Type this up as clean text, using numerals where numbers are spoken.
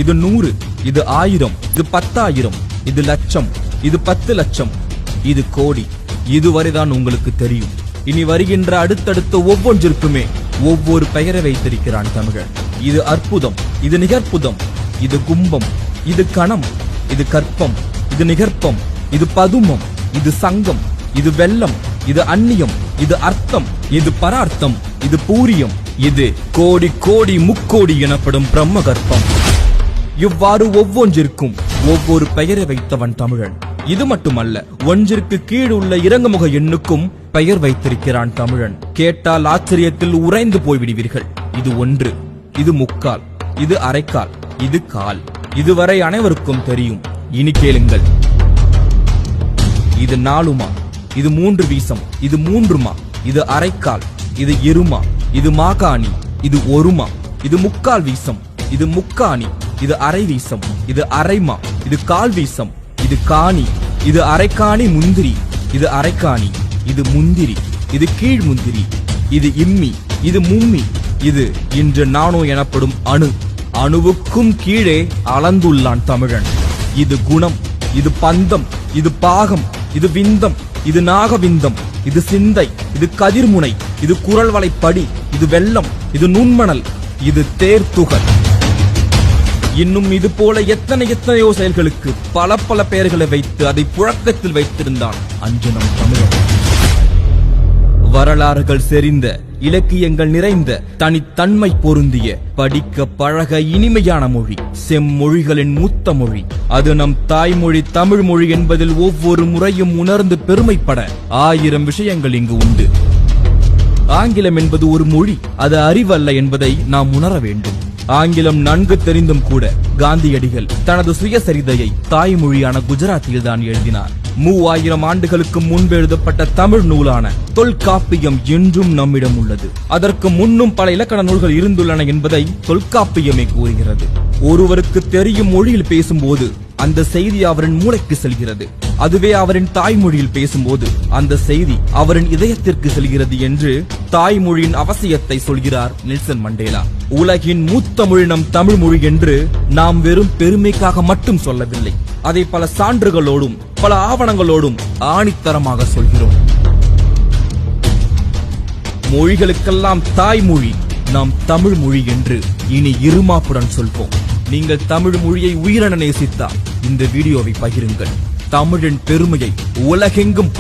இது 100, இது 1000, இது 10,000, இது லட்சம், இது 10 லட்சம், இது கோடி. இதுவரைதான் உங்களுக்கு தெரியும். இனி வருகின்ற அடுத்தடுத்த ஒவ்வொன்றிற்குமே ஒவ்வொரு பெயரை வைத்திருக்கிறான் தமிழன். இது அற்புதம், இது நிகர்ப்புதம், இது கும்பம், இது கணம், இது கற்பம், இது நிகர்ப்பம், இது பதுமம், இது சங்கம், இது வெள்ளம், இது அந்நியம், இது அர்த்தம், இது பரார்த்தம், இது பூரியம், இது கோடி கோடி முக்கோடி எனப்படும் பிரம்ம கற்பம். இவ்வாறு ஒவ்வொன்றிற்கும் ஒவ்வொரு பெயரை வைத்தவன் தமிழன். இது மட்டுமல்ல, ஒன்றிற்கு கீழ் உள்ள இறங்குமுக எண்ணுக்கும் பெயர் வைத்திருக்கிறான் தமிழன். கேட்டால் ஆச்சரியத்தில் உறைந்து போய்விடுவீர்கள். இது 1, இது 3/4, இது அரைக்கால், இது கால். இதுவரை அனைவருக்கும் தெரியும். இனி கேளுங்கள். இது 4மா, இது 3 வீசம், இது 3மா, இது அரைக்கால், இது இருமா, இது மாகாணி, இது 1மா, இது 3/4 வீசம், இது முக்காணி, இது அரை வீசம், இது அரைமா, இது கால் வீசம், இது காணி, இது அரைக்காணி முந்திரி, இது அரைக்காணி, இது முந்திரி, இது கீழ் முந்திரி, இது இம்மி, இது மும்மி, இது இன்று நானோ எனப்படும் அணு. அணுவுக்கும் கீழே அளந்துள்ளான் தமிழன். இது குணம், இது பந்தம், இது பாகம், இது விந்தம், இது நாகவிந்தம், இது சிந்தை, இது கதிர்முனை, இது குரல்வளைப்படி, இது வெள்ளம், இது நுண்மணல், இது தேர்த்துகள். இன்னும் இது போல எத்தனையோ செயல்களுக்கு பல பல பெயர்களை வைத்து அதை புழக்கத்தில் வைத்திருந்தான் அன்று நம் தமிழன். வரலாறுகள் செறிந்த, இலக்கியங்கள் நிறைந்த, தனித்தன்மை பொருந்திய, படிக்க பழக இனிமையான மொழி, செம்மொழிகளின் மூத்த மொழி. அது நம் தாய்மொழி தமிழ் மொழி என்பதில் ஒவ்வொரு முறையும் உணர்ந்து பெருமைப்பட 1000 விஷயங்கள் இங்கு உண்டு. ஆங்கிலம் என்பது ஒரு மொழி, அது அறிவல்ல என்பதை நாம் உணர வேண்டும். ஆங்கிலம் நன்கு தெரிந்தும் கூட காந்தியடிகள் தனது சுயசரிதையை தாய்மொழியான குஜராத்தியில் தான் எழுதினார். 3000 ஆண்டுகளுக்கு முன்பு எழுதப்பட்ட தமிழ் நூலான தொல்காப்பியம் என்றும் நம்மிடம் உள்ளது. அதற்கு முன்னும் பல இலக்கண நூல்கள் இருந்துள்ளன என்பதை தொல்காப்பியமே கூறுகிறது. ஒருவருக்கு தெரியும் மொழியில் பேசும்போது அந்த செய்தி அவரின் மூளைக்கு செல்கிறது. அதுவே அவரின் தாய்மொழியில் பேசும்போது அந்த செய்தி அவரின் இதயத்திற்கு செல்கிறது என்று தாய்மொழியின் அவசியத்தை சொல்கிறார் நெல்சன் மண்டேலா. உலகின் மூத்த மொழி நம் தமிழ் மொழி என்று நாம் வெறும் பெருமைக்காக மட்டும் சொல்லவில்லை. அதை பல சான்றுகளோடும் பல ஆவணங்களோடும் ஆணித்தரமாக சொல்கிறோம். மொழிகளுக்கெல்லாம் தாய்மொழி நாம் தமிழ் மொழி என்று இனி இருமாப்புடன் சொல்வோம். நீங்கள் தமிழ் மொழியை உயிரென நேசித்தால் இந்த வீடியோவை பகிருங்கள். தமிழின் பெருமையை உலகெங்கும்